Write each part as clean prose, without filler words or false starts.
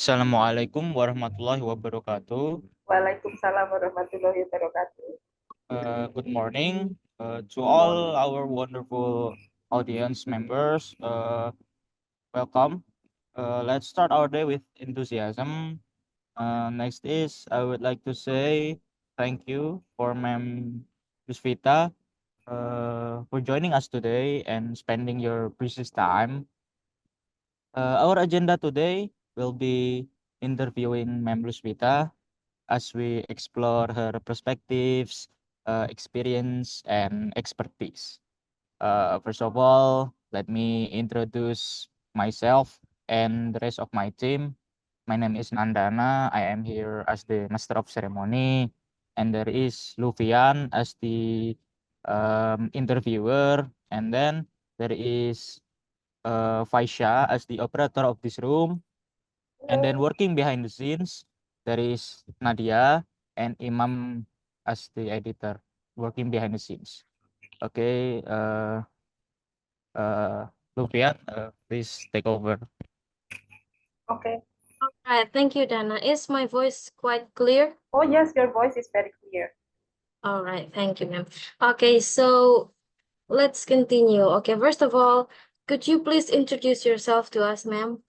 Assalamualaikum warahmatullahi wabarakatuh. Waalaikumsalam warahmatullahi wabarakatuh. Good morning to all our wonderful audience members. Welcome. Let's start our day with enthusiasm. Next is I would like to say thank you for Ma'am Lusvita for joining us today and spending your precious time. Our agenda today will be interviewing Ma'am Lusvita as we explore her perspectives, experience, and expertise. First of all, let me introduce myself and the rest of my team. My name is Nandana. I am here as the Master of Ceremony, and there is Lufian as the interviewer, and then there is Faisha as the operator of this room, and then Hello. working behind the scenes, there is Nadia and Imam as the editor, working behind the scenes. Okay, Lufian, please take over. Okay. All right, thank you, Dana. Is my voice quite clear? Oh, yes, your voice is very clear. All right, thank you, ma'am. Okay, so let's continue. Okay, first of all, could you please introduce yourself to us, ma'am?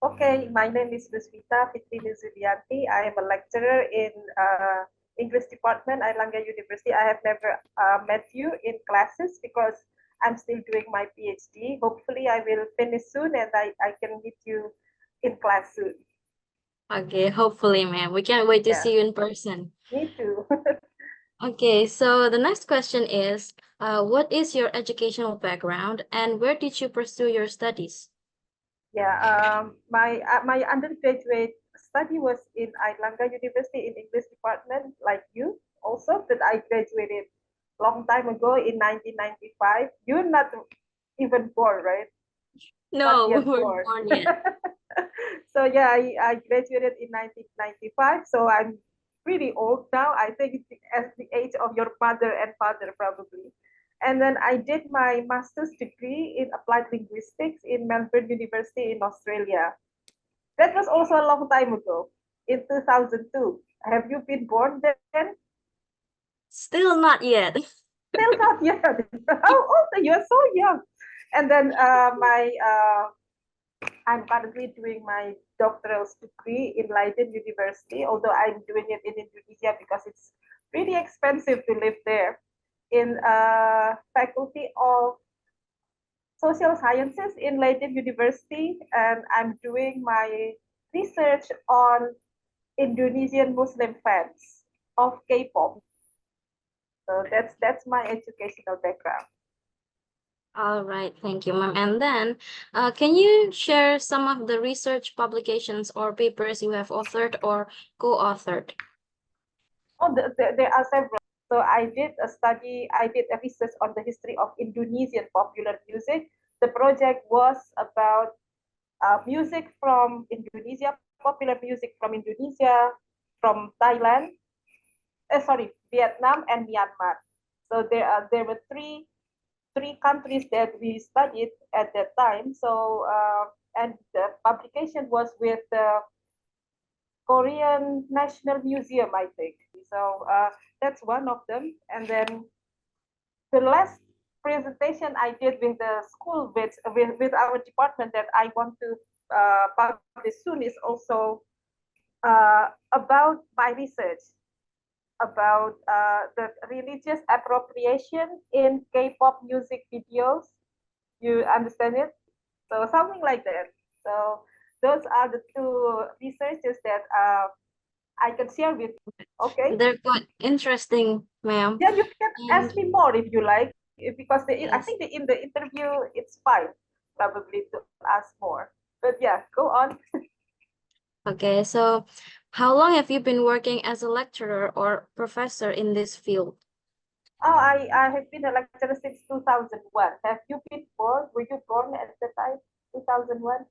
Okay, my name is Lusvita Fitri Nuzuliyanti. I am a lecturer in English department, Airlangga University. I have never met you in classes because I'm still doing my PhD. Hopefully, I will finish soon and I can meet you in class soon. Okay, hopefully, ma'am. We can't wait to Yeah, see you in person. me too. Okay, so the next question is, what is your educational background and where did you pursue your studies? Yeah, my undergraduate study was in Airlangga University in English department, like you also, but I graduated long time ago in 1995. You're not even born, right? Not No, we yet weren't born. born yet. So yeah, I graduated in 1995. So I'm pretty old now. I think it's as the age of your mother and father probably. And then I did my master's degree in applied linguistics in Melbourne University in Australia. That was also a long time ago, in 2002. Have you been born then? Still not yet. Still not yet. How old are you? You're so young. And then I'm currently doing my doctoral degree in Leiden University, although I'm doing it in Indonesia because it's pretty expensive to live there. In Faculty of Social Sciences in Leiden University, and I'm doing my research on Indonesian Muslim fans of K-pop. So that's my educational background. All right, thank you, ma'am. And then, can you share some of the research publications or papers you have authored or co-authored? Oh, there are several. So I did a research on the history of Indonesian popular music. The project was about music from Indonesia, popular music from Indonesia, from Thailand, Vietnam and Myanmar. So there were three countries that we studied at that time. So and the publication was with the Korean National Museum, I think. So that's one of them. And then the last presentation I did with the school with our department that I want to publish soon is also about my research about the religious appropriation in K-pop music videos. You understand it? So something like that. So those are the two researches that I can share with you. Okay. They're quite interesting, ma'am. Yeah, you can And ask me more if you like, because I yes. think in the interview it's fine probably to ask more. But yeah, go on. Okay, so how long have you been working as a lecturer or professor in this field? Oh, I have been a lecturer since 2001. Have you been born? Were you born at the time, 2001?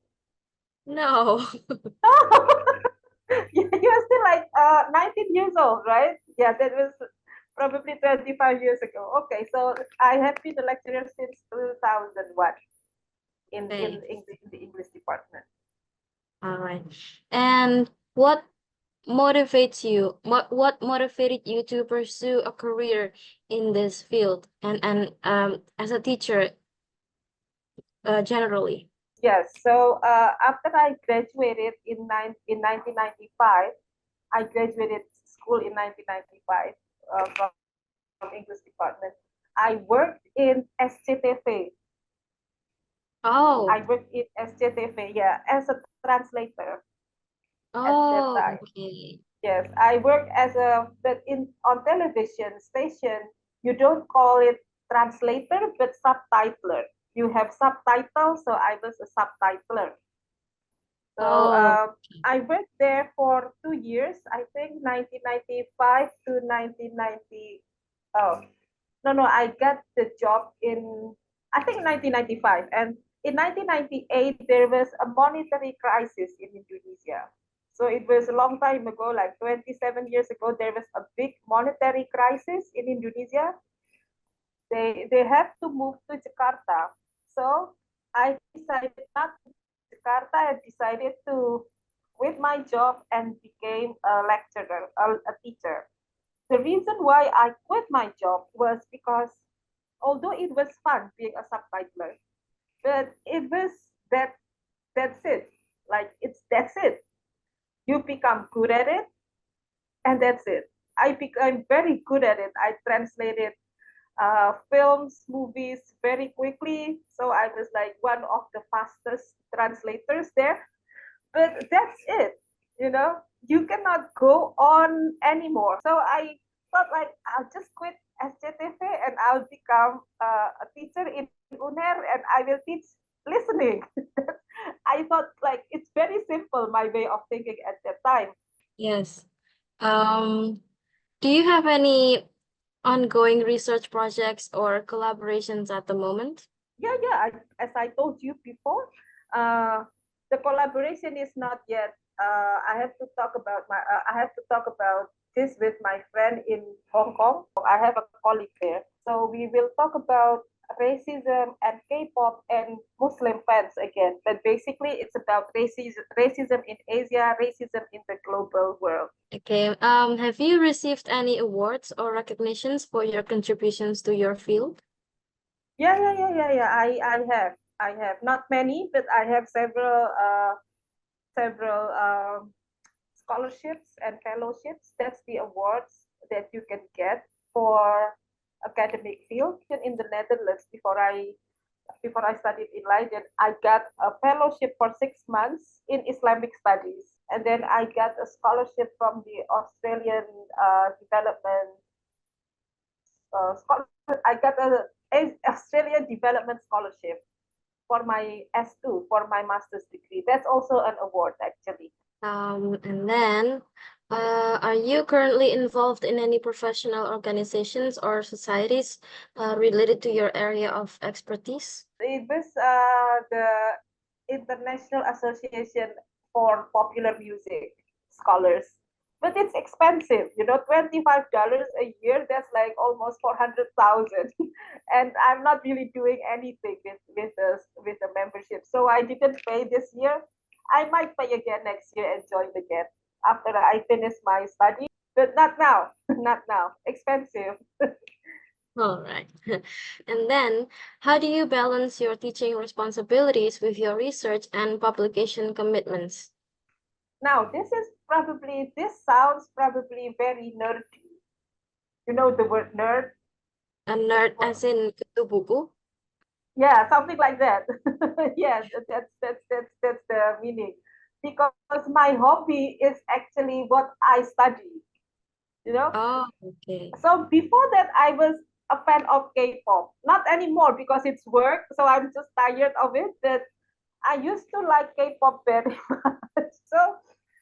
No. You are still like 19 years old, right? Yeah, that was probably 25 years ago. Okay, so I have been a lecturer since 2001 in Okay. the English department. All right. And what motivates you? What motivated you to pursue a career in this field and as a teacher generally? Yes, so after I graduated in 1995, I graduated school in 1995 from English department. I worked in SCTV. Oh, I worked in SCTV, yeah, as a translator at that oh, time. okay. Yes, I work as a but in on television station. You don't call it translator, but subtitler. You have subtitles, so I was a subtitler. So Oh, I worked there for 2 years. I think 1995 to 1990. Oh no, I got the job in I think 1995, and in 1998 there was a monetary crisis in Indonesia. So it was a long time ago, like 27 years ago. There was a big monetary crisis in Indonesia. They have to move to Jakarta. So I decided not to move to Jakarta. I decided to quit my job and became a lecturer, a teacher. The reason why I quit my job was because although it was fun being a subtitler, but it was that that's it. Like that's it. You become good at it, and that's it. I became very good at it. I translated films, movies very quickly. So I was like one of the fastest translators there. But that's it. You know, you cannot go on anymore. So I thought like I'll just quit SCTV and I'll become a teacher in UNER and I will teach listening. I thought like it's very simple, my way of thinking at that time. yes. Um, do you have any ongoing research projects or collaborations at the moment? Yeah. As I told you before, uh, the collaboration is not yet. I have to talk about my. I have to talk about this with my friend in Hong Kong. I have a colleague there, so we will talk about racism and K-pop and Muslim fans again. But basically, it's about racism in Asia, racism in the global world. Okay. Have you received any awards or recognitions for your contributions to your field? Yeah. I have not many, but I have several scholarships and fellowships. That's the awards that you can get for academic field. In the Netherlands, before I studied in Leiden, I got a fellowship for 6 months in Islamic studies, and then I got a scholarship from the Australian development I got a Australian development scholarship for my S2 for my master's degree. That's also an award actually. And then, are you currently involved in any professional organizations or societies related to your area of expertise? It was the International Association for Popular Music Scholars. But it's expensive, $25 a year. That's like almost 400,000, and I'm not really doing anything with the membership. So I didn't pay this year. I might pay again next year and join again after I finish my study, but not now. Not now. Expensive. All right. And then, how do you balance your teaching responsibilities with your research and publication commitments? Now, this sounds probably very nerdy. You know the word nerd? A nerd as in kutu buku? Yeah, something like that. Yeah, that's the meaning. Because my hobby is actually what I study, you know? Oh, okay. So before that, I was a fan of K-pop. Not anymore because it's work, so I'm just tired of it. But I used to like K-pop very much. So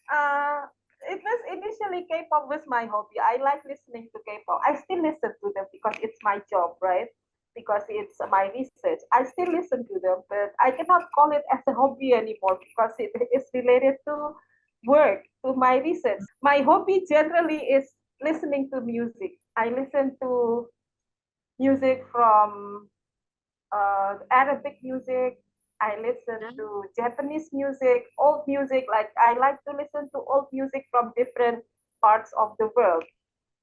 uh, it was initially K-pop was my hobby. I like listening to K-pop. I still listen to them because it's my job, right? Because it's my research. I still listen to them, but I cannot call it as a hobby anymore because it is related to work, to my research. My hobby generally is listening to music. I listen to music from Arabic music, I listen Yeah. to Japanese music, old music. Like I like to listen to old music from different parts of the world.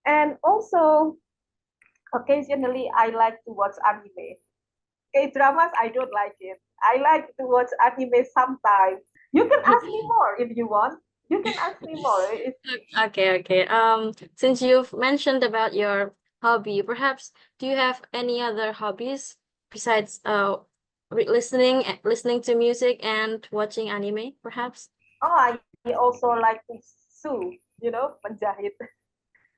And also, occasionally, I like to watch anime. K dramas, I don't like it. I like to watch anime sometimes. You can ask me more if you want. You can ask me more. Okay, okay. Since you've mentioned about your hobby, perhaps do you have any other hobbies besides listening to music and watching anime, perhaps? Oh, I also like to sew, penjahit.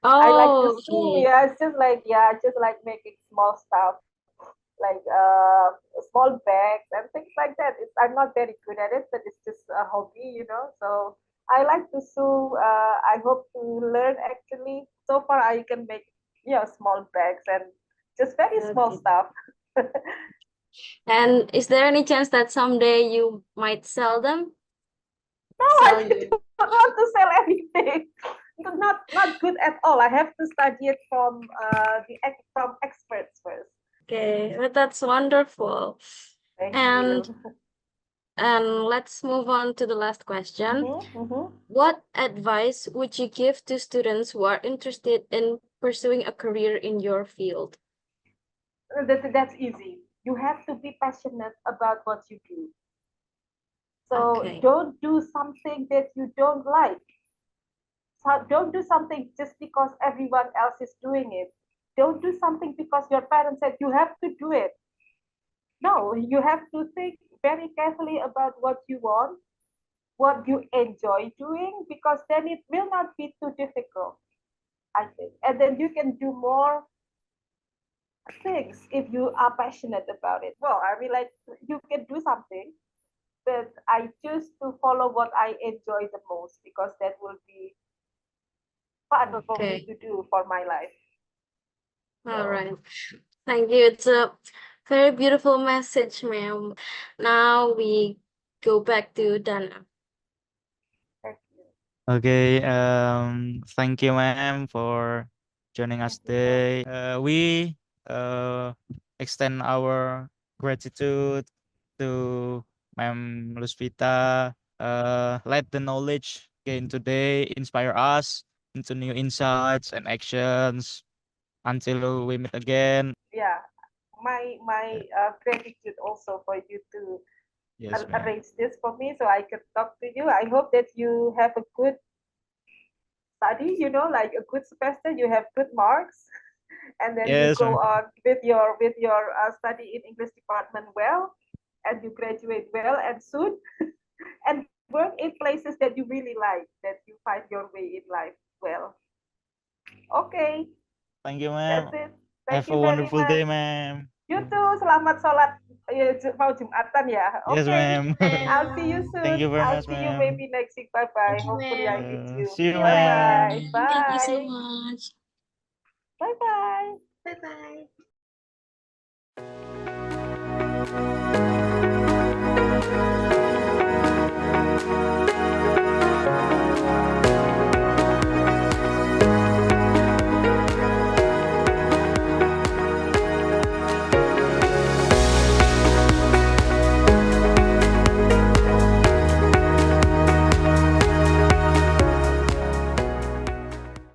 I like to Oh, sew. okay. Yeah, it's just like making small stuff, like small bags and things like that. I'm not very good at it, but it's just a hobby. So I like to sew. I hope to learn actually. So far, I can make small bags and just very small Okay. stuff. No, And is there any chance that someday you might sell them? I Sell your don't want to sell anything. Not good at all. I have to study it from experts first. Okay, but that's wonderful. Thank you. And let's move on to the last question. Mm-hmm. What advice would you give to students who are interested in pursuing a career in your field? That's easy. You have to be passionate about what you do. So Okay. don't do something that you don't like. So don't do something just because everyone else is doing it. Don't do something because your parents said you have to do it. No, you have to think very carefully about what you want, what you enjoy doing, because then it will not be too difficult, I think. And then you can do more things if you are passionate about it. Well, I mean, like, you can do something, but I choose to follow what I enjoy the most because that will be fun for me Okay. to do for my life. All So, right. Thank you. It's a very beautiful message, ma'am. Now we go back to Dana. thank you. Okay, thank you, ma'am, for joining us Thank you, sir. today. We uh, extend our gratitude to Ma'am Lusvita. Let the knowledge gained today inspire us into new insights and actions. Until we meet again. Yeah, my gratitude also for you to Yes, ma'am. arrange this for me so I could talk to you. I hope that you have a good study, like a good semester, you have good marks, and then you Yes, go ma'am. on with your study in English department well, and you graduate well and soon, and work in places that you really like, that you find your way in life well. Okay, Thank you, that's ma'am. it. Thank Have you a very wonderful much. day, ma'am. You too, selamat sholat mau Jumatan ya. Yes, Okay, ma'am. I'll see you Thank soon. you very I'll much, see you ma'am. maybe next week. Bye bye. Thank you, Hopefully I ma'am. meet you. See you, Bye Bye, bye. ma'am. ma'am. Thank you so Bye. much. Bye bye. Bye bye.